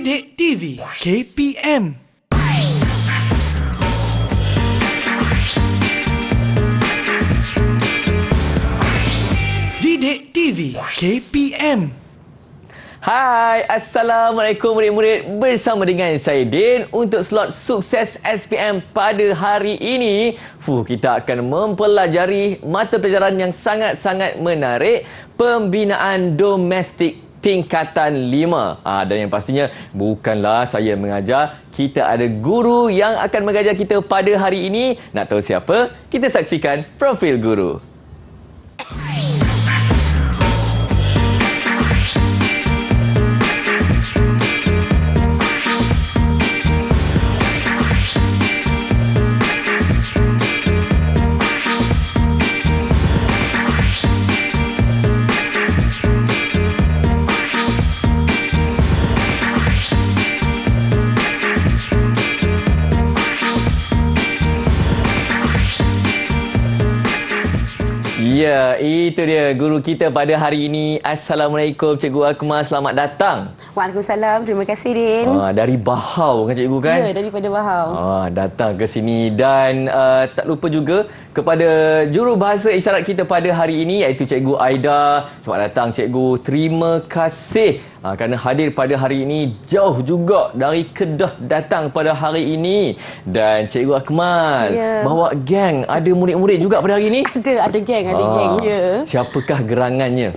Didik TV KPM. Didik TV KPM. Hai, Assalamualaikum murid-murid. Bersama dengan saya Din untuk slot Sukses SPM pada hari ini. Kita akan mempelajari mata pelajaran yang sangat-sangat menarik, pembinaan domestik tingkatan 5. Dan yang pastinya bukanlah saya mengajar, kita ada guru yang akan mengajar kita pada hari ini. Nak tahu siapa? Kita saksikan profil guru. Ya, itu dia guru kita pada hari ini. Assalamualaikum Cikgu Akmal, selamat datang. Waalaikumsalam, terima kasih Din. Dari Bahau kan Cikgu kan? Ya, daripada Bahau. Datang ke sini dan tak lupa juga kepada jurubahasa isyarat kita pada hari ini iaitu Cikgu Aida. Selamat datang Cikgu, terima kasih kerana hadir pada hari ini, jauh juga dari Kedah datang pada hari ini. Dan Cikgu Akmal bawa geng, ada murid-murid juga pada hari ini? Ada geng, ya. Siapakah gerangannya?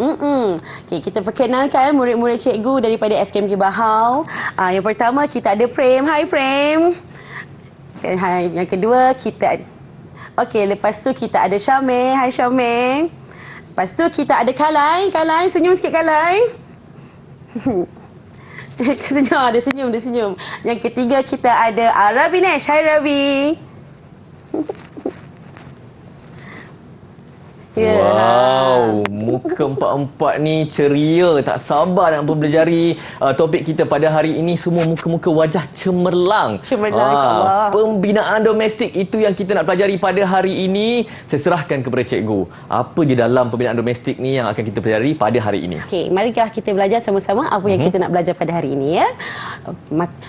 Okay, kita perkenalkan murid-murid cikgu daripada SKMK Bahau. Yang pertama kita ada Prem. Hai Prem. Yang kedua kita lepas tu kita ada Syamil. Hai Syamil. Lepas tu kita ada Kalai. Kalai, senyum sikit Kalai. Dia senyum. Yang ketiga kita ada Ravinesh. Hai Ravi. Wow, muka empat-empat ni ceria, tak sabar nak mempelajari topik kita pada hari ini. Semua muka-muka wajah cemerlang. InsyaAllah. Pembinaan domestik itu yang kita nak pelajari pada hari ini. Saya serahkan kepada cikgu. Apa di dalam pembinaan domestik ni yang akan kita pelajari pada hari ini? Okey, marikah kita belajar sama-sama apa yang kita nak belajar pada hari ini, ya.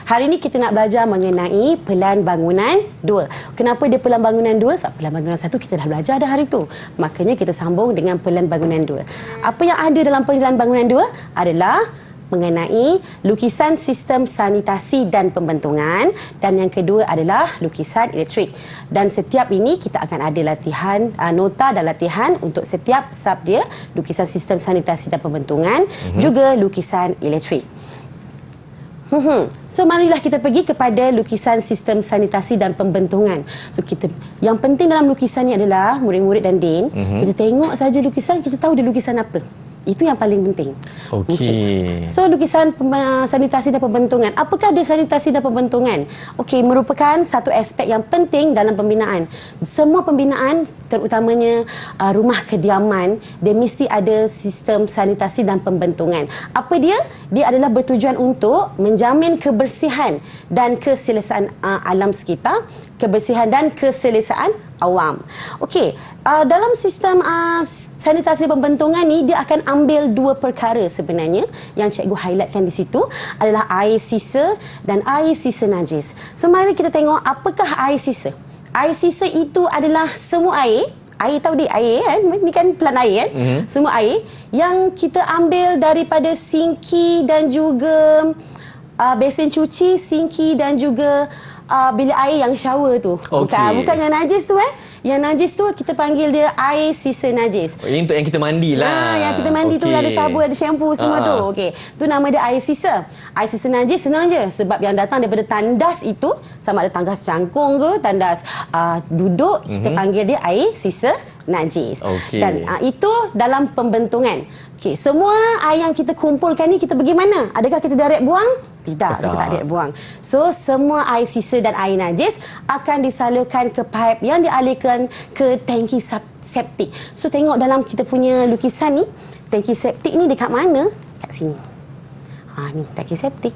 Hari ini kita nak belajar mengenai pelan bangunan 2. Kenapa dia pelan bangunan 2? Sebab pelan bangunan 1 kita dah belajar dah hari tu. Makanya kita sambung dengan pelan bangunan 2. Apa yang ada dalam pelan bangunan 2 adalah mengenai lukisan sistem sanitasi dan pembentungan, dan yang kedua adalah lukisan elektrik. Dan setiap ini kita akan ada latihan, nota dan latihan untuk setiap sub dia, lukisan sistem sanitasi dan pembentungan, juga lukisan elektrik. So marilah kita pergi kepada lukisan sistem sanitasi dan pembentungan. So yang penting dalam lukisan ni adalah murid-murid dan Din, kita tengok saja lukisan, kita tahu dia lukisan apa. Itu yang paling penting. Okey. So lukisan sanitasi dan pembentungan. Apakah dia sanitasi dan pembentungan? Okey, merupakan satu aspek yang penting dalam pembinaan. Semua pembinaan, terutamanya rumah kediaman, dia mesti ada sistem sanitasi dan pembentungan. Apa dia? Dia adalah bertujuan untuk menjamin kebersihan dan keselesaan alam sekitar, kebersihan dan keselesaan awam. Okey, dalam sistem sanitasi pembentungan ni dia akan ambil dua perkara sebenarnya yang cikgu highlightkan di situ adalah air sisa dan air sisa najis. So mari kita tengok apakah air sisa. Air sisa itu adalah semua air tahu dia air kan, ni kan pelan air kan, semua air yang kita ambil daripada sinki dan juga besen cuci, sinki dan juga bilik air yang shower tu. Bukan yang najis tu Yang najis tu kita panggil dia air sisa najis. Ini untuk yang kita mandi lah. Yang kita mandi tu ada sabun, ada shampoo semua tu. Okey. Tu nama dia air sisa. Air sisa najis senang je sebab yang datang daripada tandas itu, sama ada tandas cangkung ke, tandas duduk, kita panggil dia air sisa najis. Dan itu dalam pembentungan. Okey, semua air yang kita kumpulkan ni kita pergi mana? Adakah kita direct buang? Tidak, kita tak direct buang. So semua air sisa dan air najis akan disalurkan ke pipe yang dialihkan ke tangki septik. So tengok dalam kita punya lukisan ni, tangki septik ni dekat mana? Kat sini. Ni tangki septik.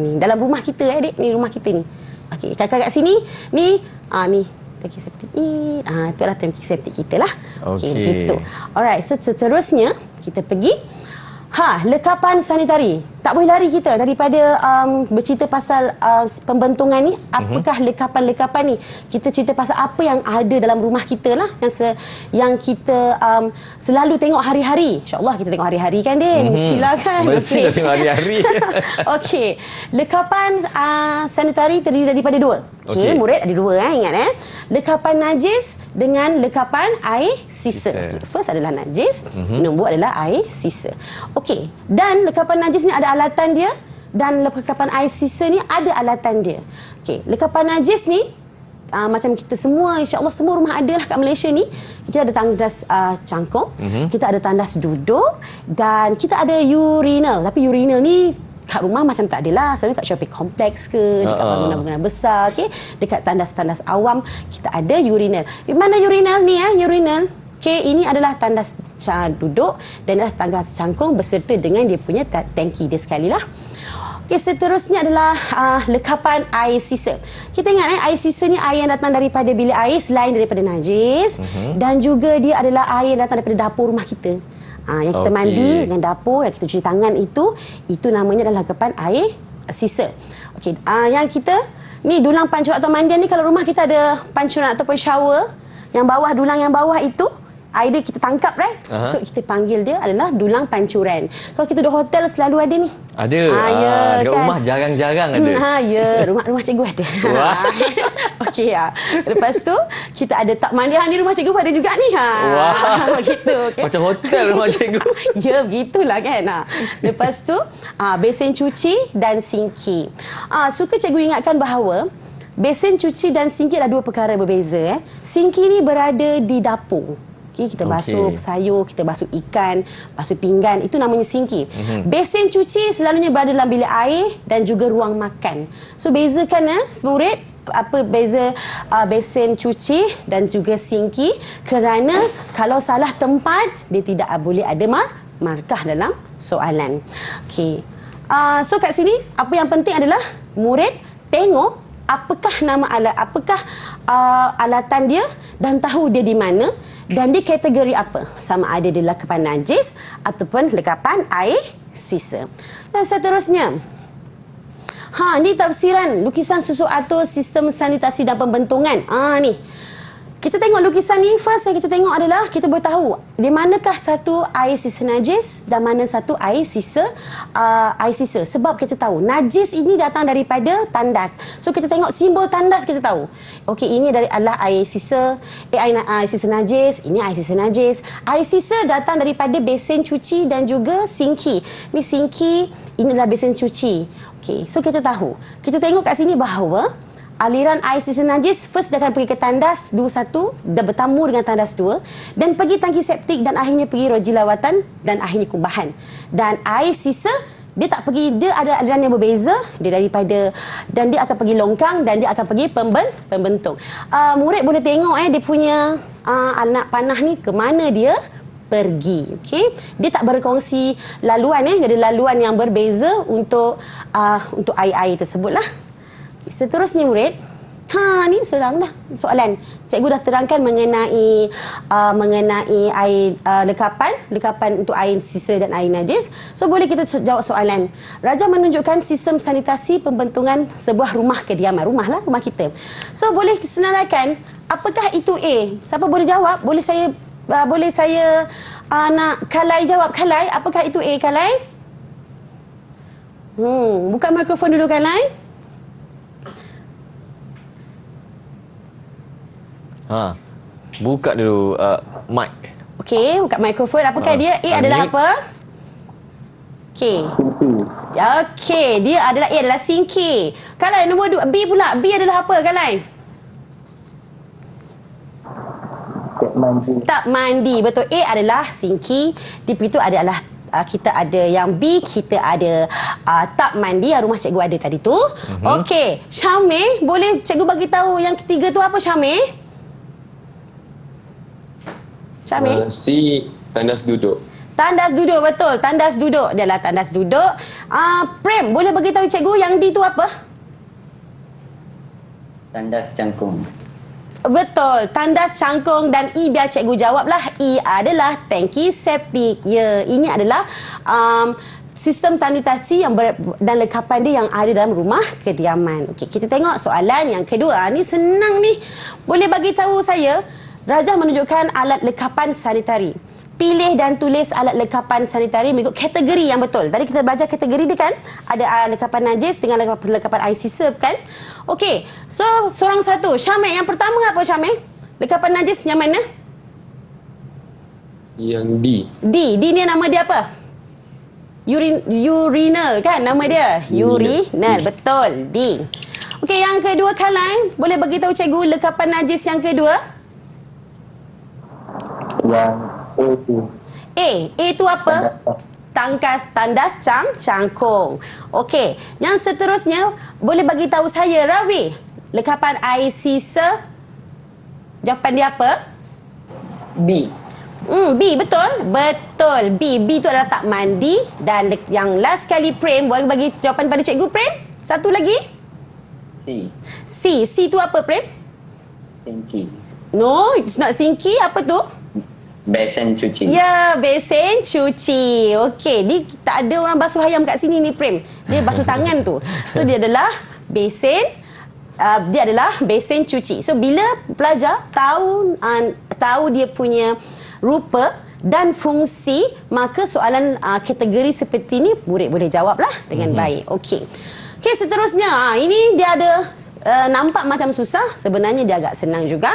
Ni dalam rumah kita adik, ni rumah kita ni. Okey, kakak kat sini, ni ni tangki septik. Itulah tangki septik kita lah. Okey, gitu. Alright, so seterusnya kita pergi lekapan sanitari. Tak boleh lari kita daripada bercerita pasal pembentungan ni. Apakah lekapan-lekapan ni? Kita cerita pasal apa yang ada dalam rumah kita lah. Yang kita selalu tengok hari-hari. InsyaAllah kita tengok hari-hari kan, Din? Mestilah kan? Mesti dah tengok hari-hari. Okey. Lekapan sanitari terdiri daripada dua. Okey, murid ada dua, ingat. Lekapan najis dengan lekapan air sisa. First adalah najis, nombor adalah air sisa. Okey. Dan lekapan najis ni ada alatan dia, dan lekapan air sisa ni ada alatan dia. Okey, lekapan najis ni macam kita semua, insya-Allah semua rumah ada lah kat Malaysia ni. Kita ada tandas cangkung, kita ada tandas duduk, dan kita ada urinal. Tapi urinal ni kat rumah macam tak adalah. Selalu kat shopping kompleks ke, dekat bangunan-bangunan besar, okey, dekat tandas-tandas awam kita ada urinal. Di mana urinal ni urinal. Okey, ini adalah tandas duduk dan adalah tandas cangkung beserta dengan dia punya tangki dia sekali lah. Okey, seterusnya adalah lekapan air sisa. Kita ingat air sisa ni air yang datang daripada bilik air selain daripada najis, dan juga dia adalah air yang datang daripada dapur rumah kita. Yang kita mandi dengan dapur, yang kita cuci tangan itu namanya adalah lekapan air sisa. Okey, yang kita ni dulang pancuran atau mandian ni, kalau rumah kita ada pancuran ataupun shower, yang bawah, dulang yang bawah itu air dia kita tangkap, right? So kita panggil dia adalah dulang pancuran. Kalau kita duduk hotel selalu ada ni. Ada. Ya, dekat kan? rumah jarang-jarang ada. Ya, rumah cikgu ada. Okey, lepas tu kita ada tak mandi ni, rumah cikgu ada juga ni. Wah. Gitu. Okay? Macam hotel rumah cikgu. Ya, begitulah kan. Lepas tu besen cuci dan sinki. Suka cikgu ingatkan bahawa besen cuci dan sinki adalah dua perkara berbeza. Sinki ni berada di dapur. Okay, kita basuh sayur, kita basuh ikan, basuh pinggan, itu namanya sinki. Besen cuci selalunya berada dalam bilik air dan juga ruang makan. So bezakan murid, apa beza besen cuci dan juga sinki, kerana kalau salah tempat dia tidak boleh ada markah dalam soalan. Okey. So kat sini apa yang penting adalah murid tengok apakah nama alat, apakah alatan dia, dan tahu dia di mana, dan dia kategori apa, sama ada dia lekapan najis ataupun lekapan air sisa. Dan seterusnya, ni tafsiran lukisan susu atur sistem sanitasi dan pembentungan. Ni kita tengok lukisan ni, first yang kita tengok adalah kita boleh tahu di manakah satu air sisa najis dan mana satu air sisa sebab kita tahu najis ini datang daripada tandas. So kita tengok simbol tandas, kita tahu okey, ini adalah air sisa, air sisa najis, ini air sisa najis. Air sisa datang daripada besen cuci dan juga sinki. Ni sinki, ini adalah besen cuci. Okey, so kita tahu, kita tengok kat sini bahawa aliran air sisa najis first dia akan pergi ke tandas 21 dan bertamu dengan tandas 2 dan pergi tangki septik dan akhirnya pergi roji lawatan dan akhirnya kubahan. Dan air sisa dia tak pergi, dia ada aliran yang berbeza, dia daripada, dan dia akan pergi longkang dan dia akan pergi pembentuk. Murid boleh tengok dia punya anak panah ni ke mana dia pergi. Okey, dia tak berkongsi laluan dia ada laluan yang berbeza untuk air-air tersebutlah. Seterusnya murid, ni sedang dah soalan. Cikgu dah terangkan mengenai air lekapan untuk air sisa dan air najis. So boleh kita jawab soalan. Raja menunjukkan sistem sanitasi pembentungan sebuah rumah kediaman. Rumah kita. So boleh senaraikan apakah itu A? Siapa boleh jawab? Boleh saya nak Kalai jawab. Kalai, apakah itu A, Kalai? Buka mikrofon dulu, Kalai. Buka dulu mic. Okey, buka mikrofon. Apakah dia? A adalah apa? Okey. Okey, dia adalah A adalah sinki. Kalai nombor 2, B pula. B adalah apa, Kalai? Tak mandi. Betul. A adalah sinki. Di situ adalah kita ada yang B, kita ada tak mandi yang rumah cikgu ada tadi tu. Okey, Syamil, boleh cikgu bagi tahu yang ketiga tu apa, Syamil? Syamil? C, tandas duduk. Tandas duduk, betul. Tandas duduk. Dia adalah tandas duduk. Prem, boleh bagi tahu cikgu yang D tu apa? Tandas cangkung. Betul. Tandas cangkung. Dan E biar cikgu jawablah. E adalah tangki septik. Ya, ini adalah sistem sanitasi dan lekapan dia yang ada dalam rumah kediaman. Okey, kita tengok soalan yang kedua. Ni senang ni. Boleh bagi tahu saya, Rajah menunjukkan alat lekapan sanitari. Pilih dan tulis alat lekapan sanitari mengikut kategori yang betul. Tadi kita belajar kategori dia kan? Ada lekapan najis dengan lekapan air sisa kan? Okey, so seorang satu. Syamil, yang pertama apa Syamil? Lekapan najis yang mana? Yang D. D ni nama dia apa? Urinal kan nama dia? Urinal, betul. D. Okey, yang kedua Kalai, boleh bagi tahu cikgu lekapan najis yang kedua? Yang A tu apa? Tandas cangkung. Okey, yang seterusnya boleh bagi tahu saya Ravi, lekapan air sisa jawapan dia apa? B. B, betul? Betul. B tu adalah tak mandi. Dan yang last kali Prem, boleh bagi jawapan pada cikgu Prem? Satu lagi? C. C tu apa Prem? Sinki. No, it's not sinki. Apa tu? Besen cuci. Ya, besen cuci. Okey, ni tak ada orang basuh ayam kat sini ni Prem. Dia basuh tangan tu. So dia adalah besen cuci. So bila pelajar tahu dia punya rupa dan fungsi, maka soalan kategori seperti ni murid boleh jawablah dengan baik. Okey. Okey, seterusnya ini dia ada nampak macam susah, sebenarnya dia agak senang juga.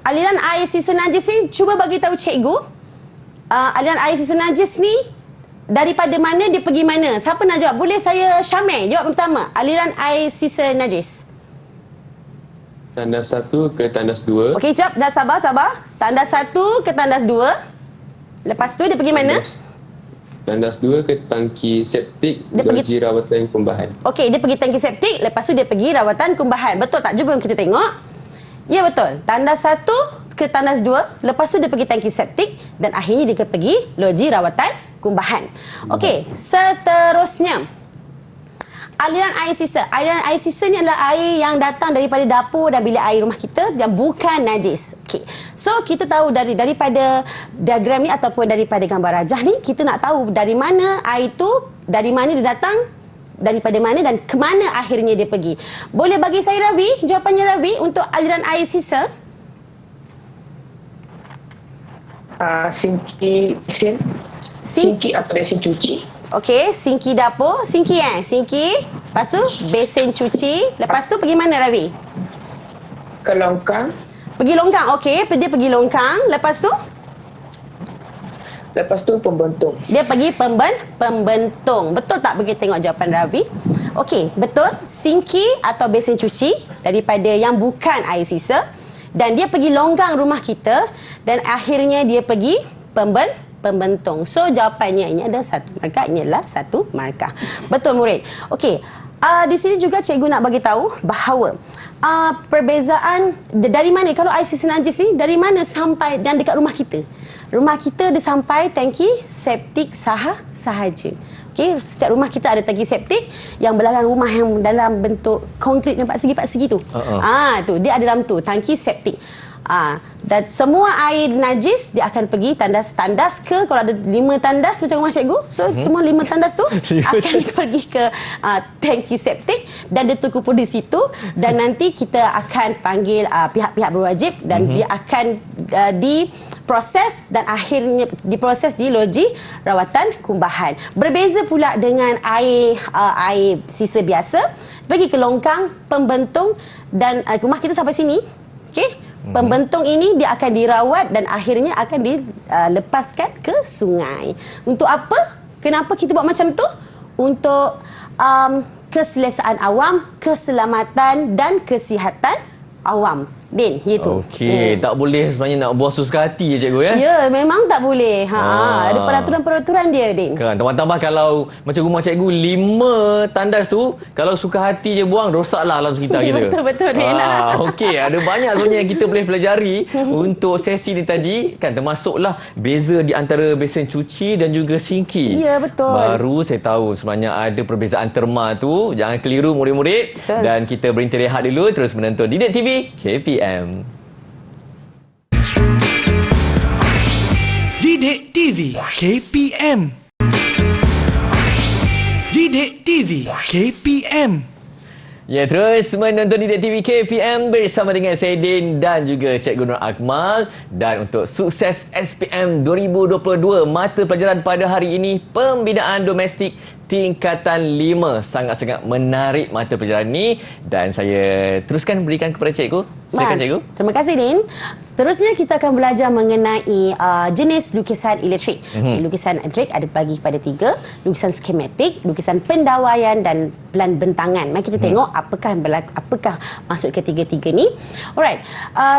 Aliran air sisa najis ni, cuba bagi tahu cikgu. Aliran air sisa najis ni daripada mana dia pergi mana? Siapa nak jawab? Boleh saya Syamil jawab pertama. Aliran air sisa najis. Tandas 1 ke tandas 2. Okey, jap, dah sabar. Tandas 1 ke tandas 2. Lepas tu dia pergi mana? Tandas 2 ke tangki septik, Dia loji rawatan kumbahan. Okey, dia pergi tangki septik, lepas tu dia pergi rawatan kumbahan. Betul tak? Jom kita tengok. Ya, betul. Tandas 1 ke tandas 2, lepas tu dia pergi tangki septik dan akhirnya dia pergi loji rawatan kumbahan. Okey, seterusnya. Aliran air sisa. Aliran air sisa ni adalah air yang datang daripada dapur dan bilik air rumah kita yang bukan najis. Okey. So kita tahu daripada diagram ni ataupun daripada gambar rajah ni, kita nak tahu dari mana air tu, dari mana dia datang, daripada mana dan ke mana akhirnya dia pergi. Boleh bagi saya Ravi, jawapannya Ravi untuk aliran air sisa? Sinki atau besen cuci. Okey, sinki dapur, sinki. Lepas tu besen cuci, lepas tu pergi mana Ravi? Ke longkang. Pergi longkang. Okey, dia pergi longkang, lepas tu pembentung. dia pergi pembentung. Betul tak? Bagi tengok jawapan Ravi. Okey, betul. Sinki atau besen cuci daripada yang bukan air sisa, dan dia pergi longkang rumah kita dan akhirnya dia pergi pembentung. So jawapannya ini ada satu markah, ini adalah satu markah. Betul murid. Okey. Di sini juga cikgu nak bagi tahu bahawa perbezaan dari mana kalau air sisa najis ni dari mana sampai dan dekat rumah kita. Rumah kita dia sampai tangki septik sahaja. Okey, setiap rumah kita ada tangki septik yang belakang rumah yang dalam bentuk konkrit yang pak segi tu. Tu dia ada dalam tu tangki septik. Dan semua air najis dia akan pergi tandas ke, kalau ada 5 tandas macam rumah cikgu, so semua 5 tandas tu akan pergi ke tangki septik dan dia terkumpul di situ, dan nanti kita akan panggil pihak-pihak berwajib dan dia akan diproses dan akhirnya diproses di loji rawatan kumbahan. Berbeza pula dengan air sisa biasa, pergi ke longkang, pembentung, dan rumah kita sampai sini. Okey. Pembentung ini dia akan dirawat dan akhirnya akan dilepaskan ke sungai. Untuk apa? Kenapa kita buat macam tu? Untuk keselesaan awam, keselamatan dan kesihatan awam. Din, itu. Okey, tak boleh sebenarnya nak buang suka hati je cikgu ya. Ya, memang tak boleh. Ada peraturan-peraturan dia, Din. Kan, tambah-tambah kalau macam rumah cikgu 5 tandas tu, kalau suka hati je buang, rosaklah alam sekitar kita. Betul, Din. Okey, ada banyak sebenarnya yang kita boleh pelajari untuk sesi ni tadi, kan, termasuklah beza di antara besen cuci dan juga sinki. Ya, betul. Baru saya tahu sebenarnya ada perbezaan terma tu. Jangan keliru murid-murid. Betul. Dan kita berhenti rehat dulu, terus menonton Didik TV KPM. Didik TV KPM. Didik TV KPM. Ya, terus menonton Didik TV KPM bersama dengan saya Din dan juga Cikgu Nur Akmal. Dan untuk sukses SPM 2022, mata pelajaran pada hari ini pembinaan domestik tingkatan 5. Sangat-sangat menarik mata pelajaran ni dan saya teruskan berikan kepada cikgu. Silakan cikgu. Terima kasih Din. Seterusnya kita akan belajar mengenai jenis lukisan elektrik. Okay, lukisan elektrik ada bagi kepada 3, lukisan skematik, lukisan pendawaian dan pelan bentangan. Mari kita tengok apakah masuk ketiga-tiga ni. Alright.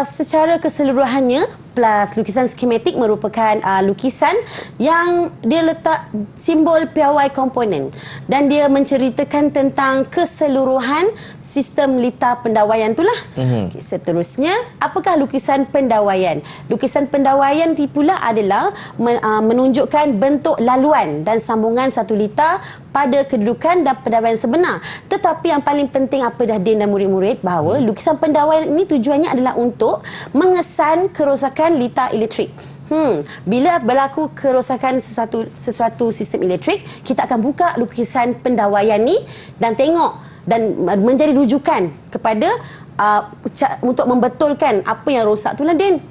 Secara keseluruhannya, plus lukisan skematik merupakan lukisan yang dia letak simbol piawai komponen dan dia menceritakan tentang keseluruhan sistem lita pendawaian itulah. Okay, seterusnya, apakah lukisan pendawaian? Lukisan pendawaian pula adalah menunjukkan bentuk laluan dan sambungan satu lita pada kedudukan dan pendawaian sebenar. Tetapi yang paling penting apa dah Din dan murid-murid, bahawa lukisan pendawaian ini tujuannya adalah untuk mengesan kerosakan lita elektrik. Bila berlaku kerosakan sesuatu sistem elektrik, kita akan buka lukisan pendawaian ni dan tengok dan menjadi rujukan kepada untuk membetulkan apa yang rosak tu lah Din.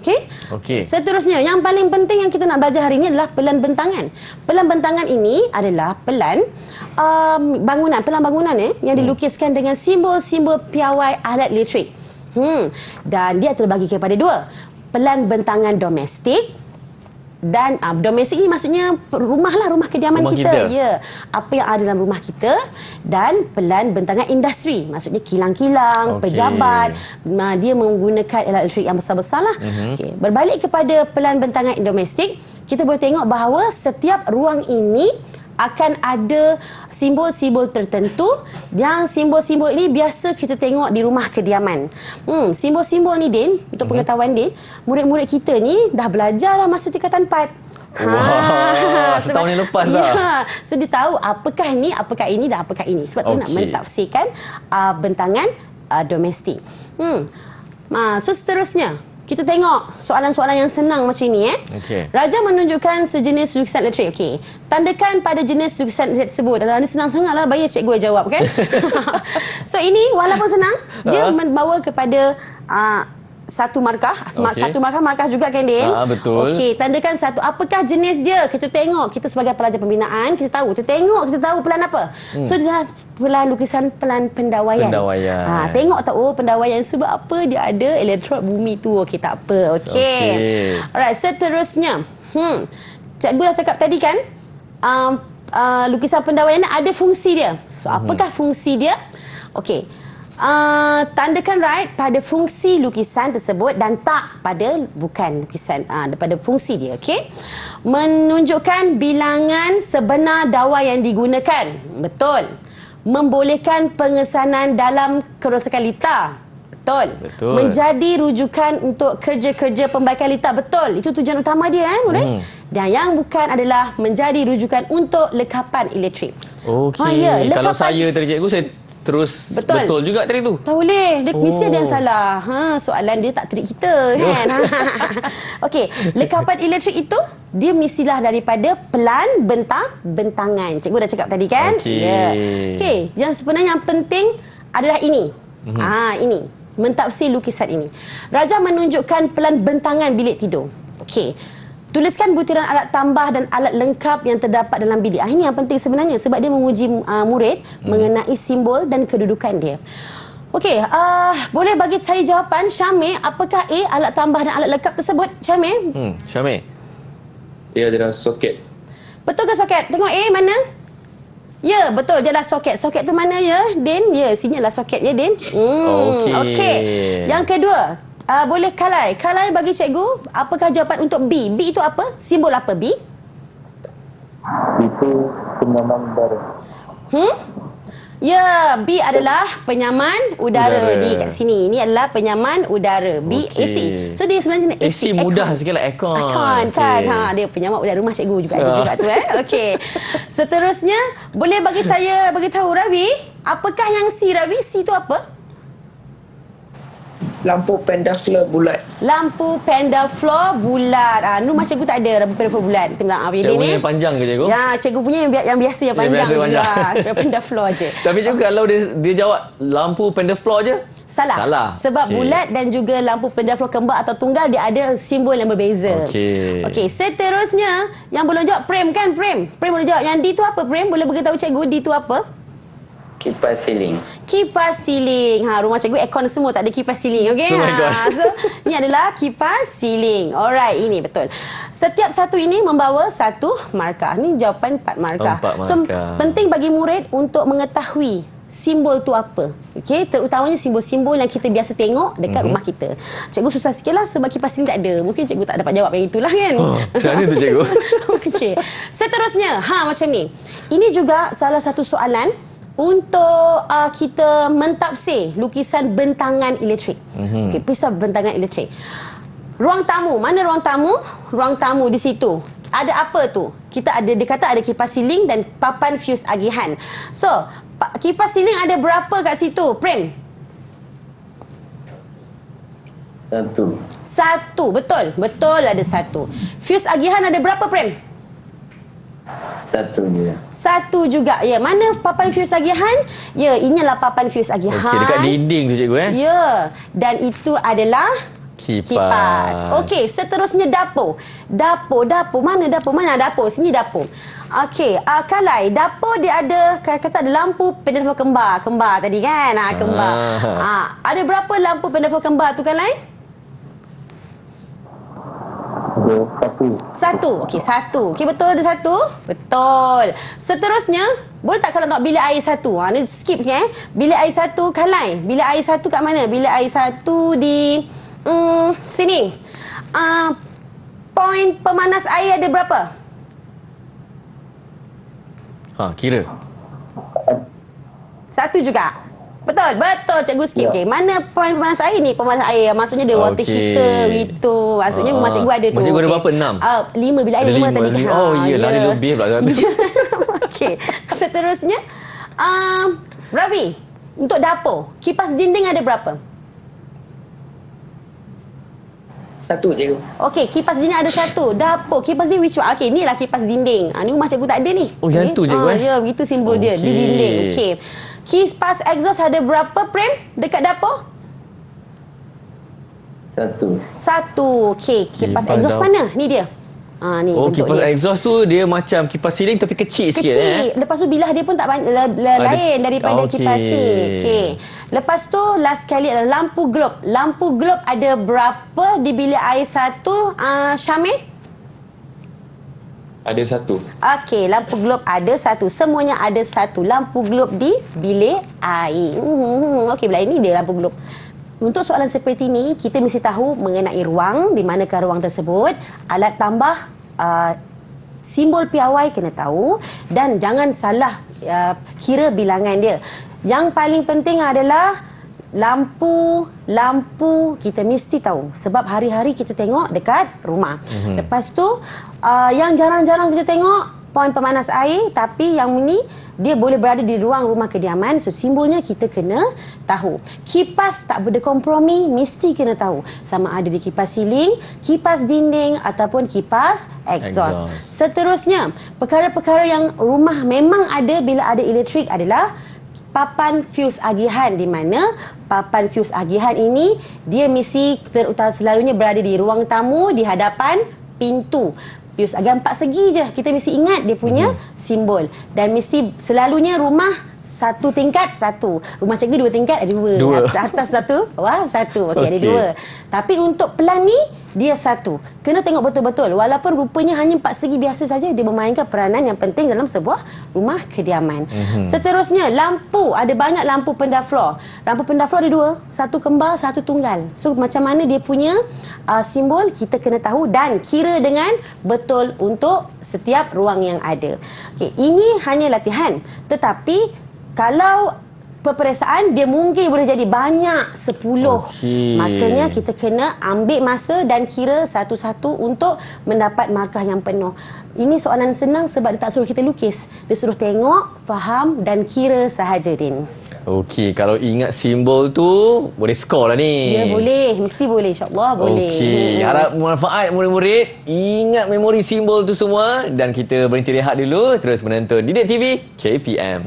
Okey. Seterusnya, yang paling penting yang kita nak belajar hari ini adalah pelan bentangan. Pelan bentangan ini adalah pelan bangunan yang dilukiskan dengan simbol-simbol piawai alat elektrik. Dan dia terbagi kepada 2. Pelan bentangan domestik dan domestik ni maksudnya rumah kediaman kita. Ya, apa yang ada dalam rumah kita. Dan pelan bentangan industri, maksudnya kilang-kilang, pejabat, dia menggunakan alat elektrik yang besar-besar lah. Okay. Berbalik kepada pelan bentangan domestik, kita boleh tengok bahawa setiap ruang ini akan ada simbol-simbol tertentu yang simbol-simbol ini biasa kita tengok di rumah kediaman. Simbol-simbol ni Din, untuk pengetahuan Din, murid-murid kita ni dah belajar lah masa tingkatan 4. Setahun yang lepas dah. Ya, so dia tahu apakah ini dan apakah ini. Sebab tu nak mentafsirkan bentangan domestik. So seterusnya, kita tengok soalan-soalan yang senang macam ni. Raja menunjukkan sejenis lukisan elektrik. Okey. Tandakan pada jenis lukisan elektrik tersebut. Ini senang sangatlah, bagi cikgu jawab kan. So ini walaupun senang, dia membawa kepada satu markah. Satu markah juga kan Din? Betul. Okey, tandakan satu. Apakah jenis dia? Kita tengok. Kita sebagai pelajar pembinaan, kita tahu pelan apa. So dia pelan lukisan pelan pendawaian. Tengok tak pendawaian sebab apa dia ada elektrod bumi tu. Okey, tak apa. Okey. Alright, seterusnya. Cikgu dah cakap tadi kan, lukisan pendawaian ada fungsi dia. So apakah fungsi dia? Okey. Tandakan right pada fungsi lukisan tersebut dan tak pada bukan lukisan pada fungsi dia. Okey, menunjukkan bilangan sebenar dawai yang digunakan. Betul. Membolehkan pengesanan dalam kerosakan lita. Betul. Menjadi rujukan untuk kerja-kerja pembaikan lita. Betul. Itu tujuan utama dia murid. Dan yang bukan adalah menjadi rujukan untuk lekapan elektrik. Okey. Kalau saya tadi cikgu, saya terus betul juga tadi tu. Tak boleh. Dia mesti ada yang salah. Soalan dia tak trik kita kan. Okey, lekapan elektrik itu dia mestilah daripada pelan bentangan. Cikgu dah cakap tadi kan? Okey, yang sebenarnya yang penting adalah ini. Ini mentafsir lukisan ini. Raja menunjukkan pelan bentangan bilik tidur. Okey. Tuliskan butiran alat tambah dan alat lengkap yang terdapat dalam bilik. Ini yang penting sebenarnya sebab dia menguji murid mengenai simbol dan kedudukan dia. Okey, boleh bagi saya jawapan Syamil, apakah A alat tambah dan alat lengkap tersebut? Syamil? Syamil. Dia adalah soket. Betul ke soket? Tengok A mana? Ya, betul. Dia adalah soket. Soket tu mana ya, Din? Ya, sini adalah soket ya, Din. Okey. Yang kedua, boleh Kalai bagi cikgu, apakah jawapan untuk B? B itu apa? Simbol apa B? Itu penyaman udara. Ya, B adalah penyaman udara. Di kat sini. Ini adalah penyaman udara. B, AC. So dia sebenarnya AC mudah sikitlah, aircon. Kan. Dia penyaman udara. Rumah cikgu juga ada juga tu. Okey. Seterusnya, boleh bagi saya bagi tahu Ravi, apakah yang C Ravi? C itu apa? Lampu pendaflar bulat. Lampu pendaflar bulat. Nur macam cikgu tak ada lampu pendaflar bulat. Maaf Cikgu punya yang panjang ke cikgu? Ya, cikgu punya yang biasa yang panjang. biasa panjang. Yang pendaflar je. Tapi cikgu kalau dia jawab lampu pendaflar je? Salah. Sebab bulat dan juga lampu pendaflar kembar atau tunggal dia ada simbol yang berbeza. Okey, seterusnya yang belum jawab Prem kan? Prem boleh jawab. Yang D tu apa Prem? Boleh beritahu cikgu D tu apa? Kipas siling. Kipas siling. Rumah cikgu aircon semua, tak ada kipas siling. Okey. Oh my God. So ni adalah kipas siling. Alright, ini betul. Setiap satu ini membawa satu markah. Ni jawapan 4 markah. 4 markah. So penting bagi murid untuk mengetahui simbol tu apa. Okey, terutamanya simbol-simbol yang kita biasa tengok dekat rumah kita. Cikgu susah sikitlah sebab kipas siling tak ada. Mungkin cikgu tak dapat jawab yang itulah kan. Macam mana tu cikgu? Okey. Seterusnya, macam ni. Ini juga salah satu soalan untuk kita mentafsir lukisan bentangan elektrik. Okey, pisau bentangan elektrik. Ruang tamu, mana ruang tamu? Ruang tamu di situ. Ada apa tu? Dia kata ada kipas siling dan papan fuse agihan. So, kipas siling ada berapa kat situ, Prem? 1. 1, betul ada 1. Fuse agihan ada berapa, Prem? 1 je. 1 juga. Ya, mana papan fuse agihan? Ya, inilah papan fuse agihan. Okey, dekat dinding tu cikgu Ya, dan itu adalah kipas. Okey, seterusnya dapur. Dapur. Mana dapur? Mana dapur? Sini dapur. Okey, Kalai, dapur dia ada, kata ada lampu pendaftar kembar. Kembar tadi kan? Kembar. Ada berapa lampu pendaftar kembar tu, Kalai? Satu. Okey, 1. Okey, betul ada 1? Betul. Seterusnya, boleh tak kalau nak bilik air 1? Ni skip sikit Bilik air 1, Kalai. Bilik air 1 kat mana? Bilik air 1 di sini. Poin pemanas air ada berapa? Kira. 1 juga. Betul cikgu skip. Okey, mana poin pemanas air ni? Pemanas air maksudnya dia water heater itu. Maksudnya rumah cikgu ada tu. Rumah cikgu ada berapa? 6? 5 bilik air 5 tadi. Oh ya, lari lebih pula satu. Okey. Seterusnya Ravi, untuk dapur, kipas dinding ada berapa? 1 je. Okey, kipas dinding ada 1. Dapur, kipas dinding which one? Okey, inilah kipas dinding. Ni rumah cikgu tak ada ni. Oh, yang tu cikgu Ya, begitu simbol dia di dinding. Okey. Kipas exhaust ada berapa, Prem? Dekat dapur? 1. Okey, kipas exhaust mana? Ni dia. Ni kipas exhaust tu dia macam kipas siling tapi kecil sikit. Lepas tu bilah dia pun tak lain daripada kipas ni. Okey. Lepas tu last sekali adalah lampu glob. Lampu glob ada berapa di bilik air 1, Syamil? Ada 1. Okey, lampu glob ada 1. Semuanya ada 1 lampu glob di bilik air. Okey, belah ini dia lampu glob. Untuk soalan seperti ini, kita mesti tahu mengenai ruang, di manakah ruang tersebut, alat tambah, simbol piawai kena tahu dan jangan salah kira bilangan dia. Yang paling penting adalah lampu kita mesti tahu sebab hari-hari kita tengok dekat rumah. Lepas tu yang jarang-jarang kita tengok poin pemanas air, tapi yang ini dia boleh berada di ruang rumah kediaman. So simbolnya kita kena tahu. Kipas tak berkompromi, mesti kena tahu sama ada di kipas siling, kipas dinding ataupun kipas exhaust. Seterusnya, perkara-perkara yang rumah memang ada bila ada elektrik adalah papan fuse agihan, di mana papan fuse agihan ini dia mesti selalunya berada di ruang tamu di hadapan pintu. Fuse agihan 4 segi je. Kita mesti ingat dia punya simbol. Dan mesti selalunya rumah 1 tingkat 1. Rumah cikgu 2 tingkat ada 2. Atas 1, bawah 1. Okey, ada 2. Tapi untuk pelan ni dia 1. Kena tengok betul-betul. Walaupun rupanya hanya 4 segi biasa saja, dia memainkan peranan yang penting dalam sebuah rumah kediaman. Seterusnya, lampu. Ada banyak lampu pendaflar. Lampu pendaflar ada 2. 1 kembar, 1 tunggal. So macam mana dia punya simbol kita kena tahu dan kira dengan betul untuk setiap ruang yang ada. Okey, ini hanya latihan. Tetapi kalau peperiksaan dia mungkin boleh jadi banyak 10. Makanya kita kena ambil masa dan kira satu-satu untuk mendapat markah yang penuh. Ini soalan senang sebab dia tak suruh kita lukis. Dia suruh tengok, faham dan kira sahaja, Din. Okey, kalau ingat simbol tu boleh skor lah ni. Ya, boleh. Mesti boleh. InsyaAllah boleh. Okey, harap bermanfaat murid-murid. Ingat memori simbol tu semua dan kita berhenti rehat dulu terus menonton Didik TV KPM.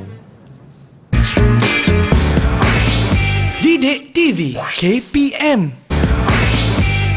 Didik TV KPM.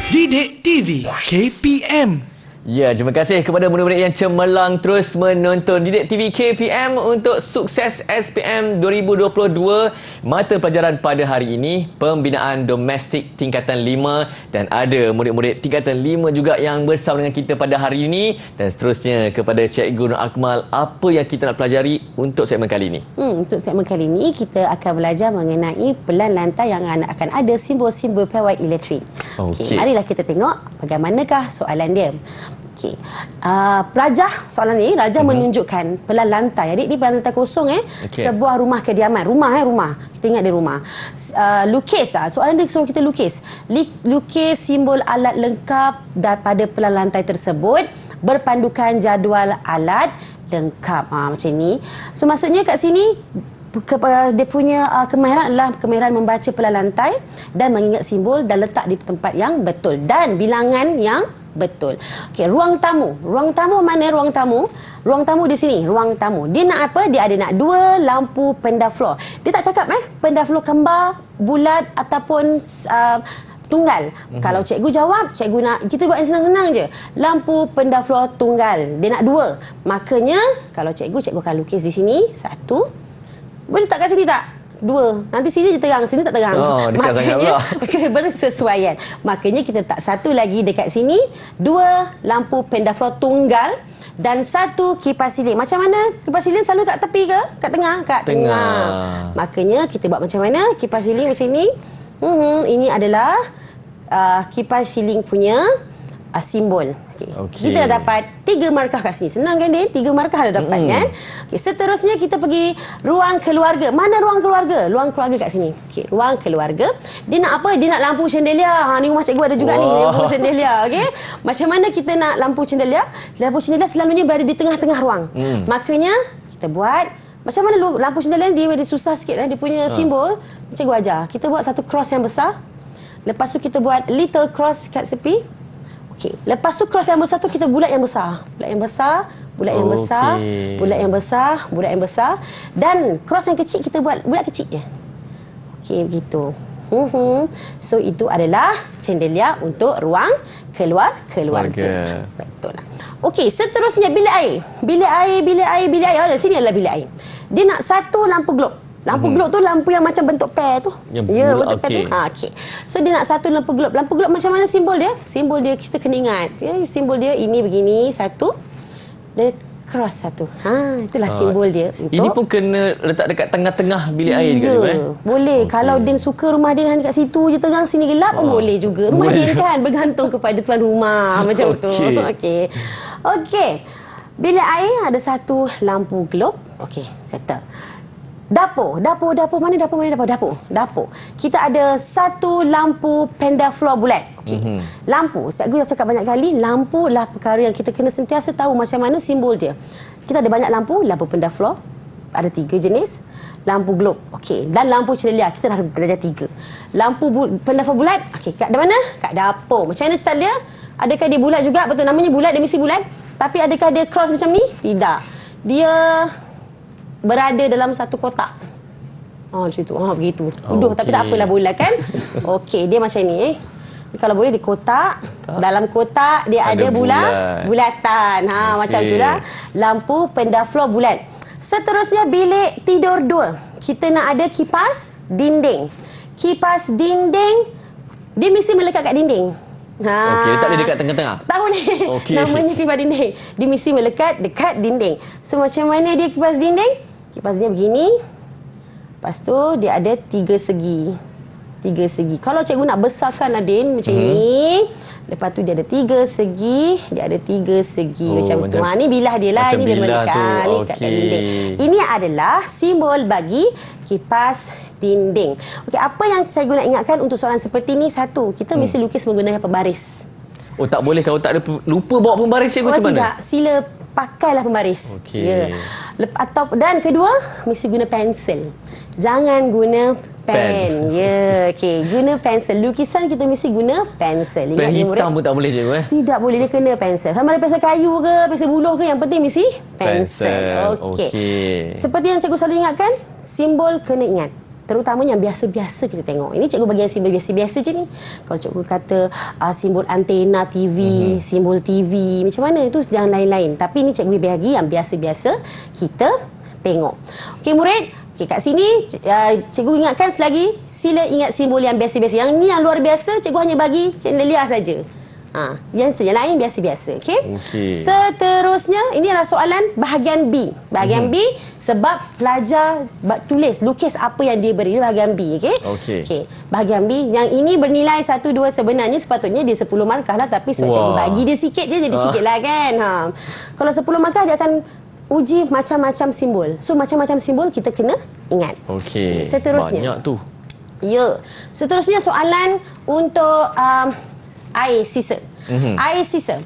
Didik TV KPM. Ya, terima kasih kepada murid-murid yang cemerlang terus menonton Didik TV KPM untuk sukses SPM 2022. Mata pelajaran pada hari ini, pembinaan domestik tingkatan 5 dan ada murid-murid tingkatan 5 juga yang bersama dengan kita pada hari ini dan seterusnya kepada Cikgu Nur Akmal, apa yang kita nak pelajari untuk segmen kali ini? Untuk segmen kali ini kita akan belajar mengenai pelan lantai yang akan ada simbol-simbol pawai elektrik. Okey, marilah kita tengok bagaimanakah soalan dia. Okey. Rajah soalan ni, Rajah menunjukkan pelan lantai. Adik, ni pelan lantai kosong sebuah rumah kediaman. Rumah. Kita ingat dia rumah. Lukis soalan dia suruh kita lukis. Lukis simbol alat lengkap daripada pelan lantai tersebut berpandukan jadual alat lengkap. Macam ni. So maksudnya kat sini dia punya kemahiran adalah kemahiran membaca pelan lantai dan mengingat simbol dan letak di tempat yang betul dan bilangan yang betul. Okey, ruang tamu. Ruang tamu mana ruang tamu? Ruang tamu di sini, ruang tamu. Dia nak apa? Dia ada nak 2 lampu pendaflor. Dia tak cakap pendaflor kembar, bulat ataupun tunggal. Kalau cikgu jawab, cikgu nak, kita buat yang senang-senang je. Lampu pendaflor tunggal. Dia nak 2. Makanya kalau cikgu akan lukis di sini 1. Boleh tak kat sini tak? 2. Nanti sini je terang, sini tak terang. Oh, makanya bersesuaian. Makanya kita tak 1 lagi dekat sini, 2 lampu pendaflor tunggal dan 1 kipas silin. Macam mana kipas silin selalu kat tepi ke? Kat tengah? Kat tengah. Makanya kita buat macam mana? Kipas silin macam ni. Ini adalah kipas silin punya simbol. Okay. Kita dah dapat 3 markah kat sini. Senang kan, Din? 3 markah dah dapat kan? Okay, seterusnya kita pergi ruang keluarga. Mana ruang keluarga? Ruang keluarga kat sini. Okay, ruang keluarga. Dia nak apa? Dia nak lampu cendelia. Ni rumah cikgu ada juga ni, lampu cendelia. Okay? Macam mana kita nak lampu cendelia? Lampu cendelia selalunya berada di tengah-tengah ruang. Makanya kita buat macam mana lampu cendelia ni, dia susah sikit dia punya simbol. Cikgu ajar. Kita buat satu cross yang besar. Lepas tu kita buat little cross kat tepi. Okey, lepas tu cross yang besar tu kita bulat yang besar. Bulat yang besar, bulat yang besar, bulat yang besar, bulat yang besar dan cross yang kecil kita buat bulat kecil je. Okey, begitu. So itu adalah cendelia untuk ruang keluarga. Betul lah. Okey, seterusnya bilik air. Bilik air. Oh, sini adalah bilik air. Dia nak 1 lampu glob. Lampu glob tu lampu yang macam bentuk pear tu. Ya, bentuk pear tu. Okey. So dia nak 1 lampu glob. Lampu glob macam mana simbol dia? Simbol dia kita kena ingat. Simbol dia ini begini, 1. Dia cross 1. Itulah simbol dia. Ini pun kena letak dekat tengah-tengah bilik air juga boleh. Kalau Din suka rumah Din hanya kat situ je terang, sini gelap pun boleh juga. Rumah Din kan bergantung kepada tuan rumah macam tu. Okey. Bilik air ada 1 lampu glob. Okey, settle. Dapur. Mana dapur? Kita ada 1 lampu pendaflor bulat. Okey. Lampu, saya dah cakap banyak kali, lampu adalah perkara yang kita kena sentiasa tahu macam mana simbol dia. Kita ada banyak lampu pendaflor, ada 3 jenis. Lampu glob, okey, dan lampu cendelia, kita dah belajar 3. Lampu pendaflor bulat, okey, kat mana? Kat dapur. Macam mana style dia? Adakah dia bulat juga? Betul, namanya bulat, dia mesti bulat. Tapi adakah dia cross macam ni? Tidak. Dia berada dalam satu kotak. Macam tu. Begitu. Tapi tak apalah bulat kan? Okey, dia macam ni. Kalau boleh di kotak. Dalam kotak dia ada bulatan. Macam itulah. Lampu pendaflor bulat. Seterusnya bilik tidur 2. Kita nak ada kipas dinding. Kipas dinding dia mesti melekat kat dinding. Okey, letak dia dekat tengah-tengah. Tak boleh. Namanya kipas dinding. Dia mesti melekat dekat dinding. So macam mana dia kipas dinding? Kipas dia begini. Lepas tu dia ada 3 segi. 3 segi. Kalau cikgu nak besarkan Adin macam ni, lepas tu dia ada 3 segi, dia ada 3 segi macam tu. Ni bilah dia lah, ni dia melekat ni kat dinding. Ini adalah simbol bagi kipas dinding. Okey, apa yang cikgu nak ingatkan untuk soalan seperti ni? 1, kita mesti lukis menggunakan pembaris. Tak boleh kalau tak ada lupa bawa pembaris cikgu macam mana? Tidak, sila pakailah pembaris. Okey. Dan kedua, mesti guna pensel. Jangan guna pen. Okey. Guna pensel. Lukisan kita mesti guna pensel. Pen Ingat dia, hitam murid? pun tak boleh cikgu Tidak boleh, dia kena pensel. Sama ada pensel kayu ke, pensel buluh ke, yang penting mesti pensel. Okey. Seperti yang cikgu selalu ingatkan, simbol kena ingat. Terutamanya yang biasa-biasa kita tengok. Ini cikgu bagi yang simbol biasa-biasa je ni. Kalau cikgu kata simbol antena TV, simbol TV, macam mana? Itu yang lain-lain. Tapi ini cikgu bagi yang biasa-biasa kita tengok. Okey murid, okey kat sini cikgu ingatkan selagi sila ingat simbol yang biasa-biasa. Yang ni yang luar biasa cikgu hanya bagi Cik Lelia saja. Yang lain biasa-biasa. Okey. Seterusnya ini adalah soalan bahagian B. Bahagian B sebab pelajar tulis, lukis apa yang dia beri, bahagian B. Okey. Bahagian B yang ini bernilai 1 2 sebenarnya sepatutnya dia 10 markah lah, tapi sebab cikgu bagi dia sikit je jadi sikit lah kan. Kalau 10 markah dia akan uji macam-macam simbol. So macam-macam simbol kita kena ingat. Okey. Seterusnya. Banyak tu. Ya. Seterusnya soalan untuk air sisa. Air sisa.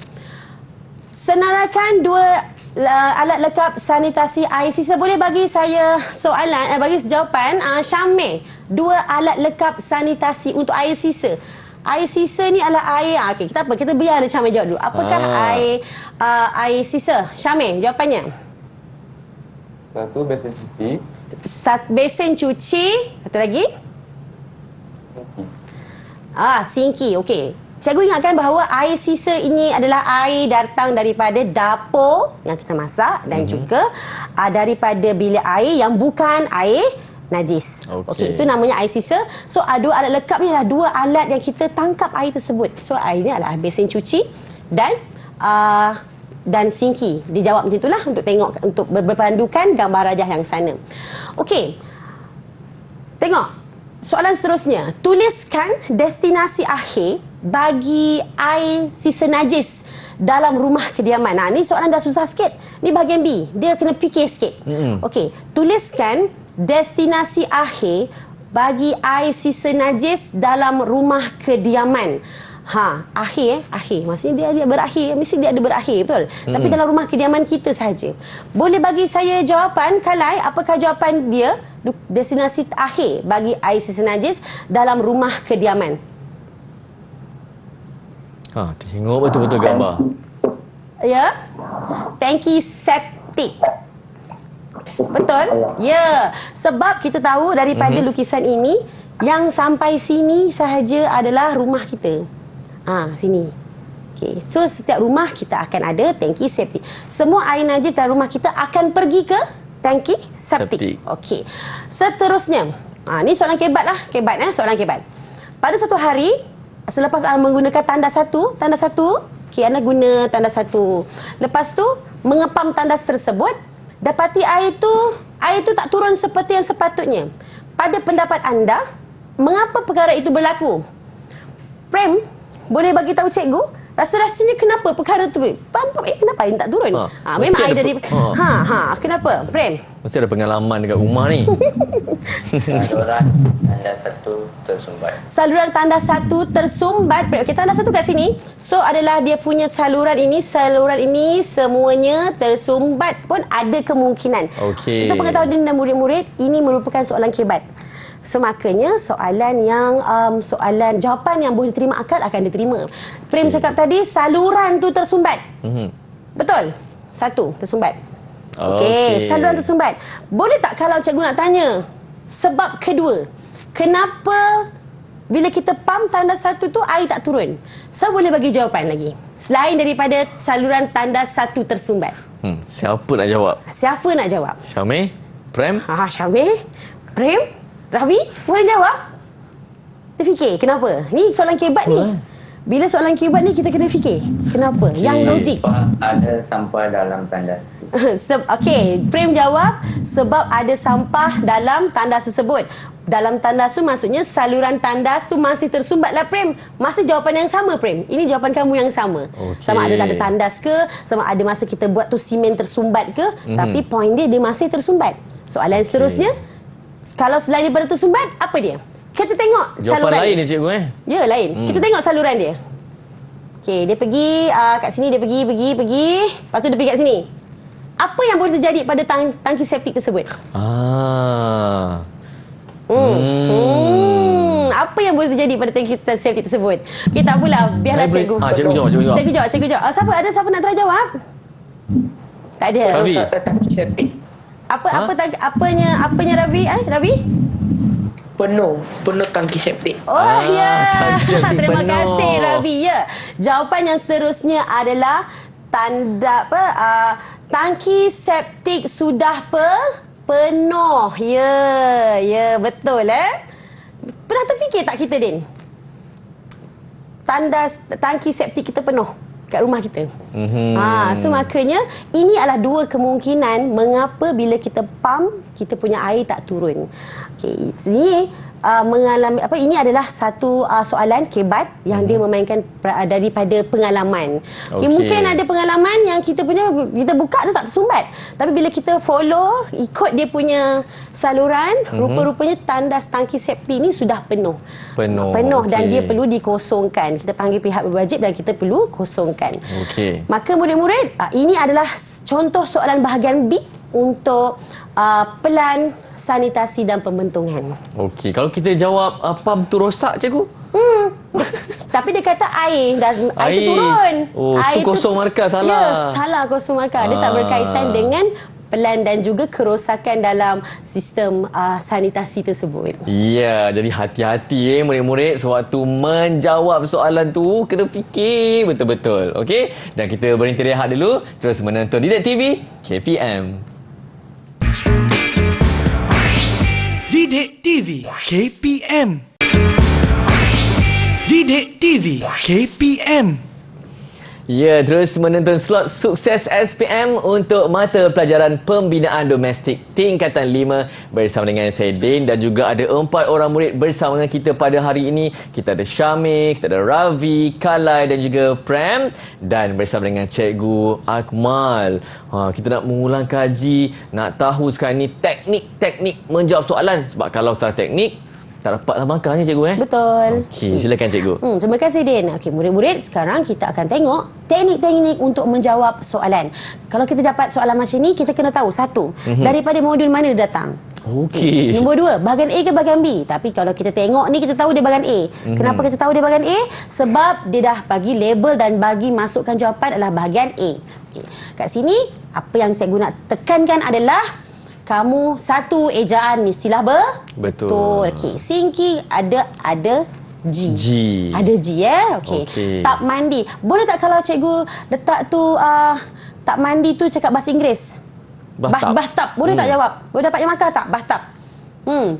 Senaraikan 2 alat lekap sanitasi air sisa. Boleh bagi saya soalan, bagi jawapan Syamil. 2 alat lekap sanitasi untuk air sisa. Air sisa ni adalah air. Okey, kita biar Syamil jawab dulu. Apakah air sisa? Syamil, jawapannya. 1 besen cuci. Besen cuci. Satu lagi. Sinki. Okey. Cikgu ingatkan bahawa air sisa ini adalah air datang daripada dapur yang kita masak dan juga daripada bilik air yang bukan air najis. Okey, itu namanya air sisa. So, 2 alat lekap ni adalah 2 alat yang kita tangkap air tersebut. So, air ni adalah besen cuci dan sinki. Dijawab macam itulah untuk tengok, untuk berpandukan gambar rajah yang sana. Okey. Tengok. Soalan seterusnya, tuliskan destinasi akhir bagi air sisa najis dalam rumah kediaman. Ni soalan dah susah sikit. Ni bahagian B. Dia kena fikir sikit. Okey, tuliskan destinasi akhir bagi air sisa najis dalam rumah kediaman. Akhir. Maksudnya dia berakhir. Mesti dia ada berakhir, betul? Tapi dalam rumah kediaman kita sahaja. Boleh bagi saya jawapan, Kalai, apakah jawapan dia? Destinasi akhir bagi air sisa najis dalam rumah kediaman. Tengok betul-betul gambar. Ya. Tangki septik. Betul? Ya. Sebab kita tahu daripada lukisan ini, yang sampai sini sahaja adalah rumah kita. Sini. Okey. So, setiap rumah kita akan ada tangki septik. Semua air najis dalam rumah kita akan pergi ke tangki septik. Okey. Seterusnya. Ni soalan kebat lah. Soalan kebat. Pada satu hari, selepas menggunakan tanda satu, okey, anda guna tanda satu. Lepas tu, mengepam tandas tersebut, dapati air itu tak turun seperti yang sepatutnya. Pada pendapat anda, mengapa perkara itu berlaku? Prem, boleh bagi tahu cikgu, rasa-rasanya kenapa perkara tu? Kenapa air tak turun? Memang air dari... kenapa? Prem? Mesti ada pengalaman dekat rumah ni. Saluran tanda 1 tersumbat. Saluran tanda 1 tersumbat. Okey, tanda 1 kat sini. So, adalah dia punya saluran ini semuanya tersumbat pun ada kemungkinan. Okey. Untuk pengetahuan dan murid-murid, ini merupakan soalan kebat. So, makanya soalan jawapan yang boleh diterima akal akan diterima. Prem cakap tadi, saluran tu tersumbat. Betul? 1, tersumbat. Okey, saluran tersumbat. Boleh tak kalau cikgu nak tanya, sebab kedua, kenapa bila kita pump tanda 1 tu air tak turun? Saya boleh bagi jawapan lagi. Selain daripada saluran tanda 1 tersumbat. Siapa nak jawab? Siapa nak jawab? Syamil? Prem? Syamil? Prem? Ravi? Boleh jawab? Terfikir, kenapa? Ni soalan kebat ni. Bila soalan kebat ni kita kena fikir. Kenapa? Yang logik. Ada sampah dalam tandas. Okey, Prem jawab sebab ada sampah dalam tandas tersebut. Dalam tandas tu maksudnya saluran tandas tu masih tersumbat lah, Prem. Masih jawapan yang sama, Prem. Ini jawapan kamu yang sama. Sama ada tak ada tandas ke, sama ada masa kita buat tu simen tersumbat ke, tapi poin dia masih tersumbat. Soalan seterusnya, kalau selain daripada tersumbat, apa dia? Kita tengok jawapan saluran lain dia. ni cikgu Ya, lain. Kita tengok saluran dia. Okey, dia pergi kat sini, dia pergi. Lepas tu dia pergi kat sini. Apa yang boleh terjadi pada tangki septik tersebut? Apa yang boleh terjadi pada tangki septik tersebut? Okey, tak apalah. Biarlah cikgu. Cikgu jawab. Cikgu jawab. Siapa nak try jawab? Tak ada. Ravi. Tangki septik. Apanya Ravi? Ravi? Penuh tangki septik. Oh ya. tangki septik Terima penuh. kasih Ravi. Ya. Jawapan yang seterusnya adalah tangki septik sudah penuh. Ya, betul Pernah terfikir tak kita, Din? Tanda tangki septik kita penuh kat rumah kita. So makanya ini adalah dua kemungkinan mengapa bila kita pump kita punya air tak turun. Okey, sini mengalami ini adalah satu soalan kebat yang dia memainkan daripada pengalaman. Okay, mungkin ada pengalaman yang kita buka tu tak tersumbat. Tapi bila kita follow ikut dia punya saluran, rupa-rupanya tandas tangki septik ni sudah penuh dan dia perlu dikosongkan. Kita panggil pihak berwajib dan kita perlu kosongkan. Maka murid-murid, ini adalah contoh soalan bahagian B untuk pelan sanitasi dan pembentungan. Okey, kalau kita jawab pump tu rosak, cikgu? Tapi dia kata air tu turun. Air tu kosong markah, salah. Ya, salah kosong markah. Dia tak berkaitan dengan pelan dan juga kerosakan dalam sistem sanitasi tersebut. Ya, jadi hati-hati murid-murid sewaktu menjawab soalan tu, kena fikir betul-betul. Okey? Dan kita berhenti rehat dulu, terus menonton Didik TV KPM. Didik TV KPM. Didik TV KPM. Ya, terus menonton slot sukses SPM untuk mata pelajaran pembinaan domestik tingkatan 5 bersama dengan saya Din, dan juga ada 4 orang murid bersama dengan kita pada hari ini. Kita ada Syamil, kita ada Ravi, Kalai dan juga Prem, dan bersama dengan Cikgu Akmal. Kita nak mengulang kaji, nak tahu sekarang ni teknik-teknik menjawab soalan, sebab kalau salah teknik tak dapat markahnya, cikgu Betul. Okey, silakan cikgu. Terima kasih, Din. Okey, murid-murid, sekarang kita akan tengok teknik-teknik untuk menjawab soalan. Kalau kita dapat soalan macam ni, kita kena tahu satu, daripada modul mana dia datang. Okey. Nombor 2, bahagian A ke bahagian B? Tapi kalau kita tengok ni, kita tahu dia bahagian A. Kenapa kita tahu dia bahagian A? Sebab dia dah bagi label dan bagi masukkan jawapan adalah bahagian A. Okey. Kat sini, apa yang cikgu nak tekankan adalah kamu satu ejaan mestilah betul. Okey, sinki ada G. Ada G Okey. Tak mandi. Boleh tak kalau cikgu letak tu tak mandi tu cakap bahasa Inggeris? Bathtub. Boleh tak jawab? Boleh dapat markah tak? Bathtub.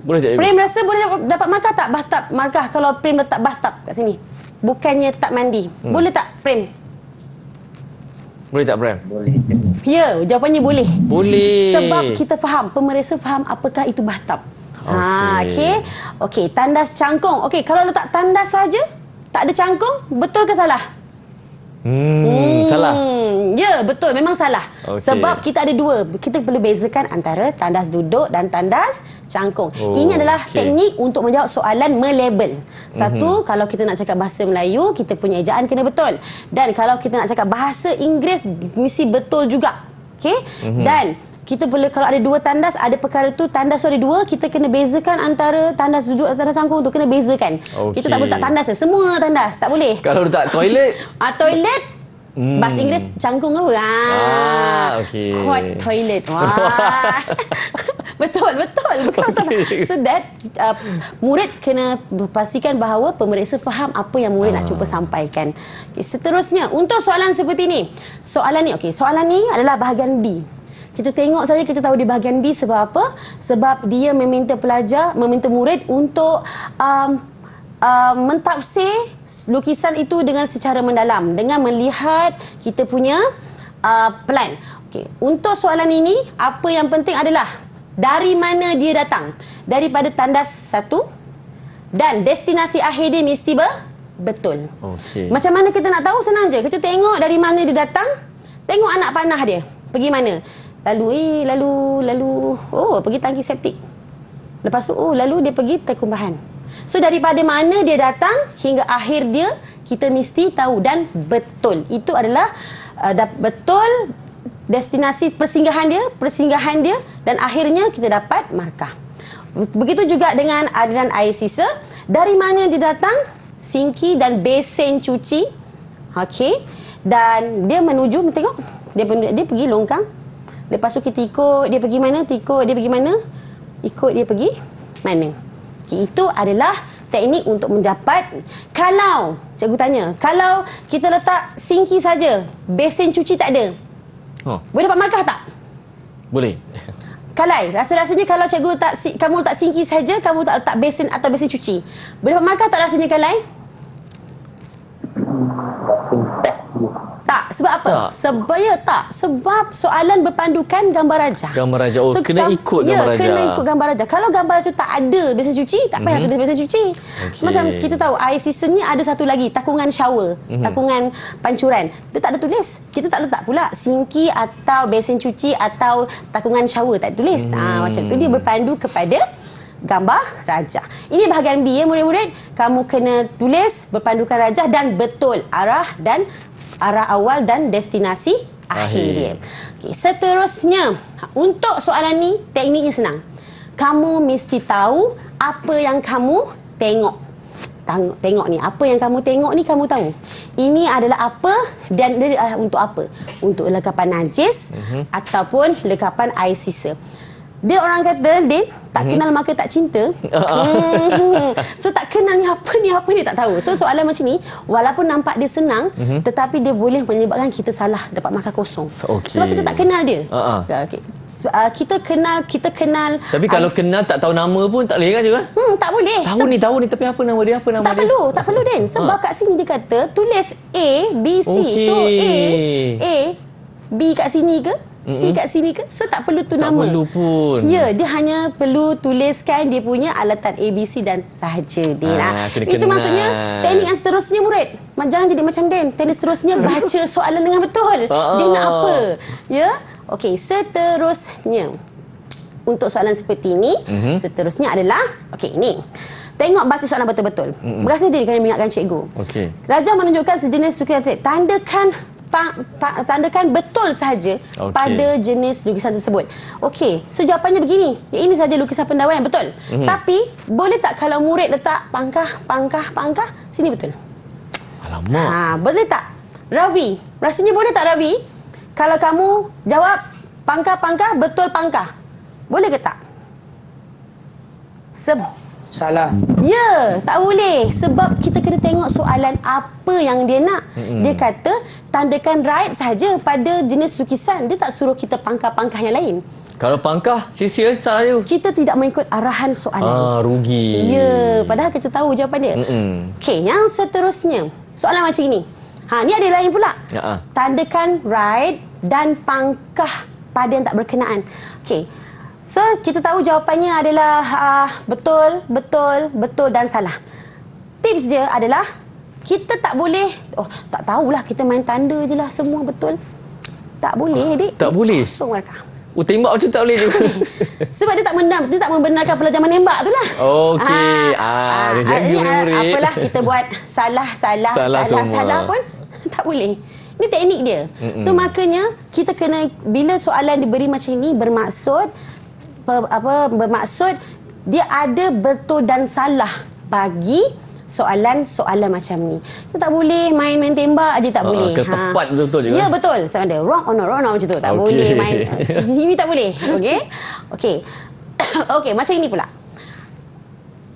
Boleh tak, cikgu? Prem rasa boleh dapat markah tak? Bathtub. Markah kalau Prem letak bathtub kat sini. Bukannya tak mandi. Boleh tak, Prem? Boleh tak, Prem? Boleh. Ya, jawapannya boleh. Boleh. Sebab kita faham, pemeriksa faham apakah itu bathtub. Okey, tandas cangkung. Okey, kalau letak tandas saja, tak ada cangkung, betul ke salah? Salah. Ya, betul. Memang salah. Okey. Sebab kita ada dua. Kita perlu bezakan antara tandas duduk dan tandas cangkung. Ini adalah teknik untuk menjawab soalan melabel. Satu, kalau kita nak cakap bahasa Melayu, kita punya ejaan kena betul. Dan kalau kita nak cakap bahasa Inggeris, mesti betul juga. Okey? Dan kita boleh, kalau ada dua tandas, ada perkara tu, tandas tu ada dua, kita kena bezakan antara tandas duduk dan tandas cangkung tu, kena bezakan. Kita tak boleh letak tandas semua tandas, tak boleh. Kalau letak toilet, toilet, bahasa Inggeris cangkung apa? Squat toilet. Betul. Bukan salah. So that murid kena pastikan bahawa pemeriksa faham apa yang murid nak cuba sampaikan. Okay, seterusnya, untuk soalan seperti ni. Soalan ni adalah bahagian B. Kita tengok saja, kita tahu di bahagian B sebab apa? Sebab dia meminta murid untuk mentafsir lukisan itu dengan secara mendalam, dengan melihat kita punya plan. Okey, untuk soalan ini, apa yang penting adalah dari mana dia datang? Daripada tandas 1, dan destinasi akhir dia mesti betul. Macam mana kita nak tahu? Senang je. Kita tengok dari mana dia datang, tengok anak panah dia pergi mana. Lalu pergi tangki septik. Lepas tu lalu dia pergi Tengkumbahan. So daripada mana dia datang hingga akhir dia, kita mesti tahu dan betul. Itu adalah betul destinasi persinggahan dia dan akhirnya kita dapat markah. Begitu juga dengan aliran air sisa. Dari mana dia datang? Sinki dan besen cuci. Okey. Dan dia menuju, tengok, dia pergi longkang. Lepas tu kita ikut dia pergi mana? Ikut dia pergi mana? Ikut dia pergi mana? Okay, itu adalah teknik untuk mendapat. Kalau cikgu tanya, kalau kita letak sinki saja, besen cuci tak ada, boleh dapat markah tak? Boleh. Kalai, rasa-rasanya kalau cikgu kamu letak sinki saja, kamu tak letak besen atau besen cuci, boleh dapat markah tak rasanya, Kalai? Tak. Sebab apa? Sebab soalan berpandukan gambar raja. Gambar raja. Oh, kena ikut gambar raja. Kena ikut gambar raja. Kalau gambar raja tak ada besen cuci, tak payah tulis besen cuci. Okey. Macam kita tahu air sisa ni ada satu lagi, takungan shower, takungan pancuran. Dia tak ada tulis. Kita tak letak pula sinki atau besen cuci atau takungan shower, tak tulis. Macam tu dia berpandu kepada gambar rajah. Ini bahagian B ya murid-murid. Kamu kena tulis berpandukan rajah dan betul arah awal dan destinasi akhir dia. Okey, seterusnya untuk soalan ni tekniknya senang. Kamu mesti tahu apa yang kamu tengok. Tengok ni, apa yang kamu tengok ni kamu tahu. Ini adalah apa dan dia adalah untuk apa? Untuk lekapan najis ataupun lekapan air sisa. Dia orang kata, Din, tak kenal maka tak cinta. So tak kenal ni apa ni tak tahu. So soalan macam ni, walaupun nampak dia senang, tetapi dia boleh menyebabkan kita salah, dapat markah kosong. Okay. Sebab kita tak kenal dia. Okay. Kita kenal. Tapi kalau kenal tak tahu nama pun tak boleh kan juga? Tak boleh. Tahu ni tapi apa nama dia? Tak perlu Din. Sebab kat sini dia kata tulis A, B, C. Okay. So A, B kat sini ke? C kat sini ke? So tak perlu tu nama. Tak perlu pun. Ya, dia hanya perlu tuliskan dia punya alatan ABC dan sahaja, Din. Itu maksudnya teknik yang seterusnya murid. Jangan jadi macam Din. Teknik seterusnya baca soalan dengan betul. Dia nak apa? Ya. Okey, seterusnya. Untuk soalan seperti ini, seterusnya adalah okey, ni. Tengok baca soalan betul-betul. Berasa Din kena mengingatkan cikgu. Okey. Raja menunjukkan sejenis lukisan. Tandakan betul sahaja pada jenis lukisan tersebut. Okey, so jawapannya begini. Ini saja lukisan pendawaian, betul. Tapi boleh tak kalau murid letak pangkah, sini betul. Alamak. Boleh tak? Ravi, rasanya boleh tak Ravi? Kalau kamu jawab pangkah, betul pangkah. Boleh ke tak? Salah. Ya, tak boleh. Sebab kita kena tengok soalan apa yang dia nak. Dia kata tandakan right sahaja pada jenis lukisan. Dia tak suruh kita pangkah-pangkah yang lain. Kalau pangkah, sia-sia salah je. Kita tidak mengikut arahan soalan. Rugi. Ya, padahal kita tahu jawapan dia. Okey, yang seterusnya. Soalan macam ini. Ni ada lain pula. Tandakan right dan pangkah pada yang tak berkenaan. Okey. So, kita tahu jawapannya adalah betul dan salah. Tips dia adalah kita tak boleh, tak tahulah kita main tanda je lah semua betul. Tak boleh, Dik. Tak boleh? Kosong markah. Tembak macam tak boleh juga. Sebab dia tak membenarkan pelajar menembak tu lah. Okey. Dia jaga murid. Apalah kita buat salah pun tak boleh. Ini teknik dia. So makanya kita kena, bila soalan diberi macam ini bermaksud dia ada betul dan salah bagi soalan-soalan macam ni. Kita tak boleh main tembak aja, tak boleh. Tepat betul juga. Ya, betul. Sama ada wrong or not macam tu. Tak boleh main. Ini tak boleh. Okey, macam ini pula.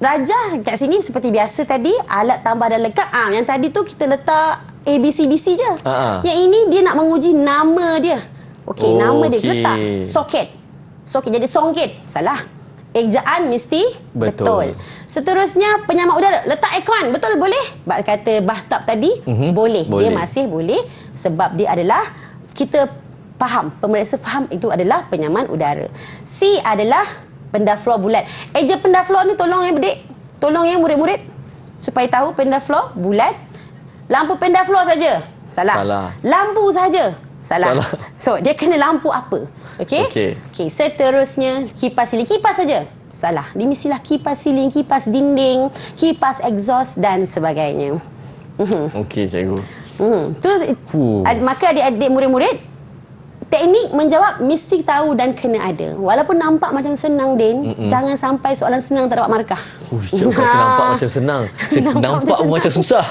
Raja kat sini seperti biasa tadi, alat tambah dan lengkap. Yang tadi tu kita letak ABCDC je. Yang ini dia nak menguji nama dia. Okey, nama dia letak soket. Jadi songket. Salah. Ejaan mesti betul. Seterusnya penyamak udara. Letak aircon. Betul boleh? Kata bathtub tadi. Boleh. Dia masih boleh. Sebab dia adalah, kita faham. Pemeriksa faham itu adalah penyaman udara. C adalah pendaflor bulat. Eja pendaflor ni tolong ya Dik. Tolong ya murid-murid. Supaya tahu pendaflor bulat. Lampu pendaflor saja. Salah. Lampu saja. Salah. So, dia kena lampu apa? Okey. Seterusnya kipas siling. Kipas saja. Salah. Dia mestilah kipas siling, kipas dinding, kipas exhaust dan sebagainya. Okey, cikgu. Maka adik-adik murid-murid teknik menjawab mesti tahu dan kena ada. Walaupun nampak macam senang, Din, jangan sampai soalan senang tak dapat markah. Siapa kata nampak macam senang? Nampak macam susah.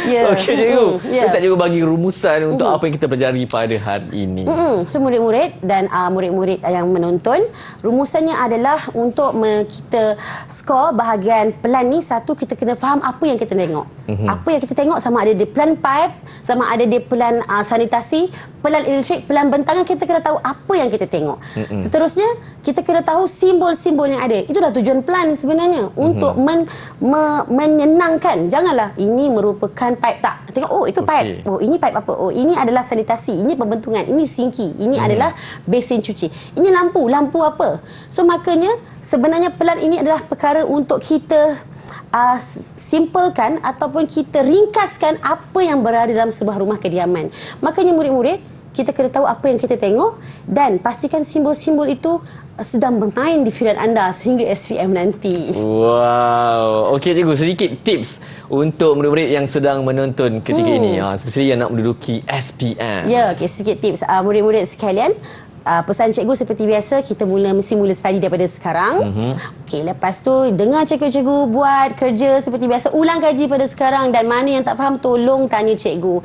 Ya. Okey, cikgu. Ya. Kita cikgu bagi rumusan untuk apa yang kita pelajari pada hari ini. So murid-murid dan murid-murid yang menonton, rumusannya adalah untuk kita skor bahagian pelan ni, satu kita kena faham apa yang kita tengok. Apa yang kita tengok, sama ada dia pelan pipe, sama ada dia pelan sanitasi, pelan elektrik, pelan bentangan, kita kena tahu apa yang kita tengok. Seterusnya, kita kena tahu simbol-simbol yang ada. Itulah tujuan pelan sebenarnya, untuk menyenangkan. Janganlah ini merupakan pipe, tak. Tengok, oh itu pipe. Oh ini pipe apa? Oh ini adalah sanitasi, ini pembentungan, ini sinki, ini adalah besin cuci. Ini lampu, lampu apa? So makanya sebenarnya pelan ini adalah perkara untuk kita simpelkan ataupun kita ringkaskan apa yang berada dalam sebuah rumah kediaman. Makanya murid-murid, kita kena tahu apa yang kita tengok dan pastikan simbol-simbol itu sedang bermain di fikiran anda sehingga SPM nanti. Wow. Okey cikgu, sedikit tips untuk murid-murid yang sedang menonton ketika ini, especially yang nak menduduki SPM. Ya, okay, sedikit tips murid-murid sekalian. Pesan cikgu seperti biasa, kita mesti mula study daripada sekarang. Okey, lepas tu dengar cikgu-cikgu buat kerja seperti biasa, ulang kaji pada sekarang, dan mana yang tak faham tolong tanya cikgu.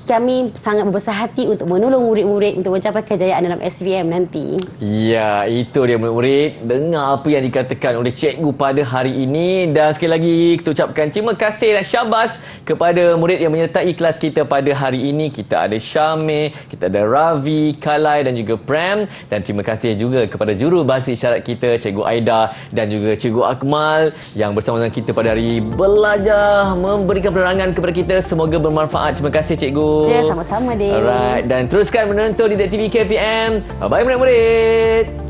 Kami sangat berbesar hati untuk menolong murid-murid untuk mencapai kejayaan dalam SPM nanti. Ya, itu dia murid-murid. Dengar apa yang dikatakan oleh cikgu pada hari ini. Dan sekali lagi kita ucapkan terima kasih dan syabas kepada murid yang menyertai kelas kita pada hari ini. Kita ada Syamir, kita ada Ravi, Kalai dan juga Prem. Dan terima kasih juga kepada juru bahasa isyarat kita, Cikgu Aida dan juga Cikgu Akmal yang bersama dengan kita pada hari belajar, memberikan penerangan kepada kita. Semoga bermanfaat. Terima kasih cikgu. Ya, sama-sama, Din. Alright, dan teruskan menonton Didik TV KPM. Bye-bye murid-murid.